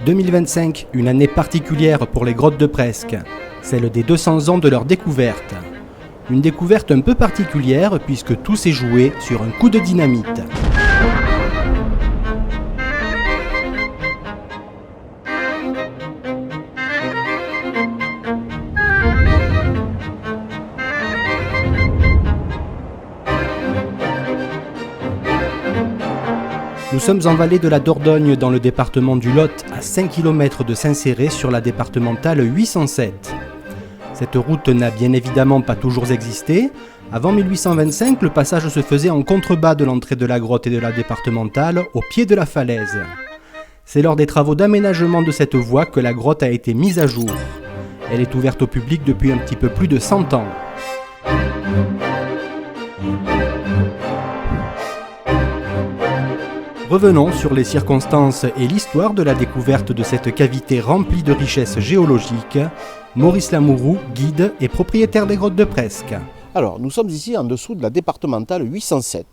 2025, une année particulière pour les grottes de Presque, celle des 200 ans de leur découverte. Une découverte un peu particulière puisque tout s'est joué sur un coup de dynamite. Nous sommes en vallée de la Dordogne dans le département du Lot, à 5 km de Saint-Céré sur la départementale 807. Cette route n'a bien évidemment pas toujours existé. Avant 1825, le passage se faisait en contrebas de l'entrée de la grotte et de la départementale, au pied de la falaise. C'est lors des travaux d'aménagement de cette voie que la grotte a été mise à jour. Elle est ouverte au public depuis un petit peu plus de 100 ans. Revenons sur les circonstances et l'histoire de la découverte de cette cavité remplie de richesses géologiques. Maurice Lamourou, guide et propriétaire des grottes de Presque. Alors, nous sommes ici en dessous de la départementale 807.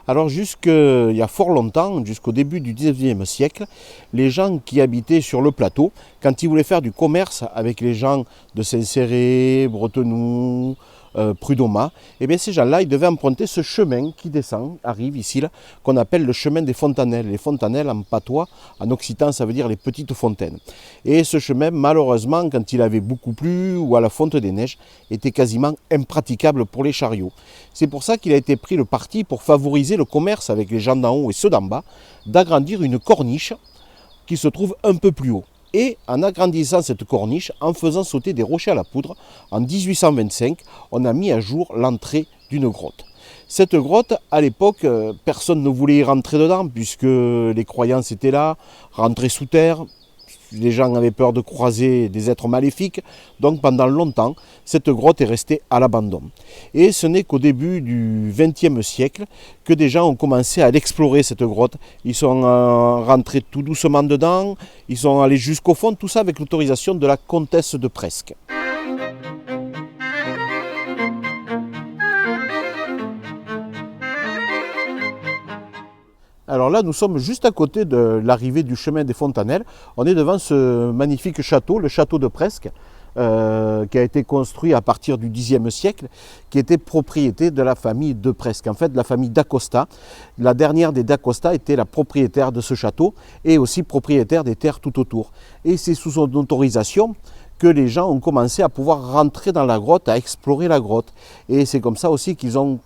Alors, il y a fort longtemps, jusqu'au début du 19e siècle, les gens qui habitaient sur le plateau, quand ils voulaient faire du commerce avec les gens de Saint-Céré, Bretenoux, Prud'Homas, et bien ces gens-là, ils devaient emprunter ce chemin qui descend, arrive ici, là, qu'on appelle le chemin des fontanelles. Les fontanelles, en patois, en occitan, ça veut dire les petites fontaines. Et ce chemin, malheureusement, quand il avait beaucoup plu, ou à la fonte des neiges, était quasiment impraticable pour les chariots. C'est pour ça qu'il a été pris le parti, pour favoriser le commerce avec les gens d'en haut et ceux d'en bas, d'agrandir une corniche qui se trouve un peu plus haut. Et en agrandissant cette corniche, en faisant sauter des rochers à la poudre, en 1825, on a mis à jour l'entrée d'une grotte. Cette grotte, à l'époque, personne ne voulait y rentrer dedans, puisque les croyances étaient là, rentrer sous terre. Les gens avaient peur de croiser des êtres maléfiques, donc pendant longtemps, cette grotte est restée à l'abandon. Et ce n'est qu'au début du XXe siècle que des gens ont commencé à explorer cette grotte. Ils sont rentrés tout doucement dedans, ils sont allés jusqu'au fond, tout ça avec l'autorisation de la comtesse de Presque. Alors là, nous sommes juste à côté de l'arrivée du chemin des Fontanelles. On est devant ce magnifique château, le château de Presque, qui a été construit à partir du Xe siècle, qui était propriété de la famille de Presque. En fait, la famille d'Acosta, la dernière des d'Acosta, était la propriétaire de ce château et aussi propriétaire des terres tout autour. Et c'est sous son autorisation que les gens ont commencé à pouvoir rentrer dans la grotte, à explorer la grotte. Et c'est comme ça aussi qu'ils sont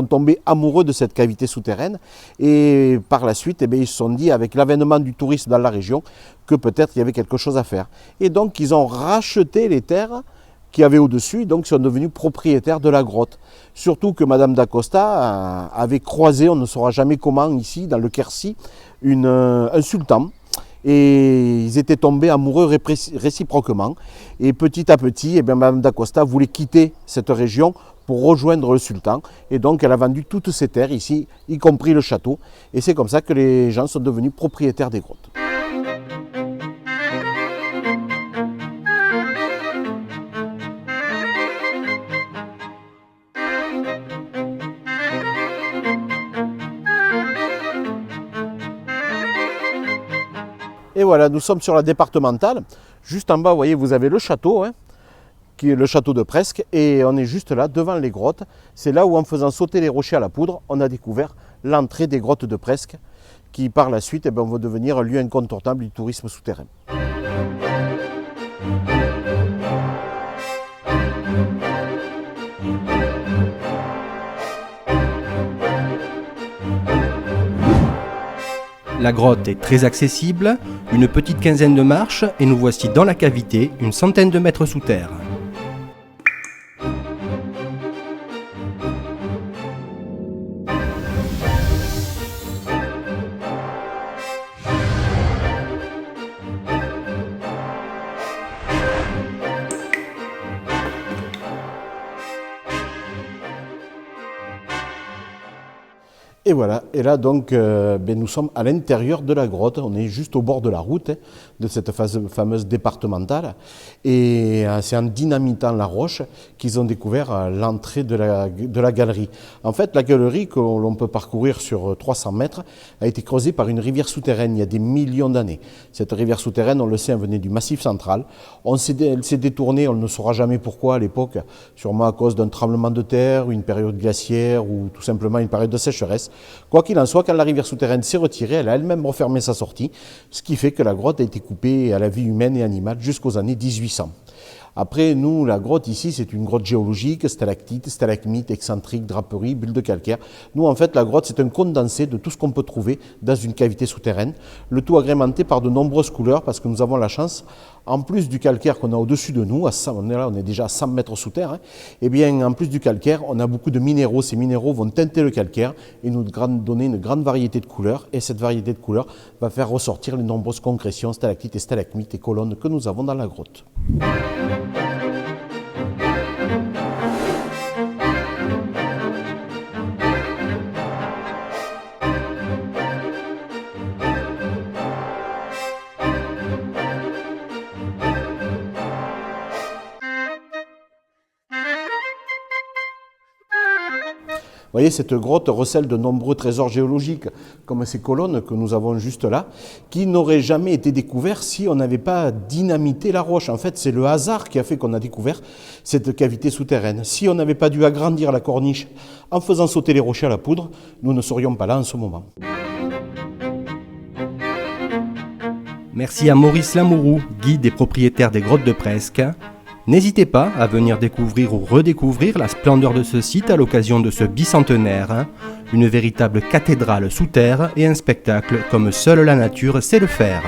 tombés amoureux de cette cavité souterraine et par la suite ils se sont dit, avec l'avènement du tourisme dans la région, que peut-être il y avait quelque chose à faire. Et donc ils ont racheté les terres qu'il y avait au-dessus, donc ils sont devenus propriétaires de la grotte. Surtout que Madame d'Acosta avait croisé, on ne saura jamais comment, ici dans le Quercy, un sultan. Et ils étaient tombés amoureux réciproquement. Et petit à petit, Madame d'Acosta voulait quitter cette région pour rejoindre le sultan. Et donc elle a vendu toutes ses terres ici, y compris le château. Et c'est comme ça que les gens sont devenus propriétaires des grottes. Et voilà, nous sommes sur la départementale. Juste en bas, vous voyez, vous avez le château, qui est le château de Presque. Et on est juste là, devant les grottes. C'est là où, en faisant sauter les rochers à la poudre, on a découvert l'entrée des grottes de Presque, qui par la suite vont devenir un lieu incontournable du tourisme souterrain. La grotte est très accessible, une petite quinzaine de marches et nous voici dans la cavité, une centaine de mètres sous terre. Et voilà, et là donc nous sommes à l'intérieur de la grotte, on est juste au bord de la route de cette fameuse départementale, et c'est en dynamitant la roche qu'ils ont découvert l'entrée de la galerie. En fait, la galerie que l'on peut parcourir sur 300 mètres a été creusée par une rivière souterraine il y a des millions d'années. Cette rivière souterraine, on le sait, elle venait du Massif central. Elle s'est détournée, on ne saura jamais pourquoi à l'époque, sûrement à cause d'un tremblement de terre, une période glaciaire ou tout simplement une période de sécheresse. Quoi qu'il en soit, quand la rivière souterraine s'est retirée, elle a elle-même refermé sa sortie, ce qui fait que la grotte a été coupée à la vie humaine et animale jusqu'aux années 1800. Après, nous, la grotte ici, c'est une grotte géologique, stalactites, stalagmites, excentriques, draperies, bulles de calcaire. Nous, en fait, la grotte, c'est un condensé de tout ce qu'on peut trouver dans une cavité souterraine, le tout agrémenté par de nombreuses couleurs, parce que nous avons la chance, en plus du calcaire qu'on a au-dessus de nous, on est déjà à 100 mètres sous terre, et bien, en plus du calcaire, on a beaucoup de minéraux. Ces minéraux vont teinter le calcaire et nous donner une grande variété de couleurs, et cette variété de couleurs va faire ressortir les nombreuses concrétions, stalactites et stalagmites et colonnes que nous avons dans la grotte. Vous voyez, cette grotte recèle de nombreux trésors géologiques, comme ces colonnes que nous avons juste là, qui n'auraient jamais été découverts si on n'avait pas dynamité la roche. En fait, c'est le hasard qui a fait qu'on a découvert cette cavité souterraine. Si on n'avait pas dû agrandir la corniche en faisant sauter les rochers à la poudre, nous ne serions pas là en ce moment. Merci à Maurice Lamourou, guide et propriétaire des grottes de Presque. N'hésitez pas à venir découvrir ou redécouvrir la splendeur de ce site à l'occasion de ce bicentenaire, une véritable cathédrale sous terre et un spectacle comme seule la nature sait le faire.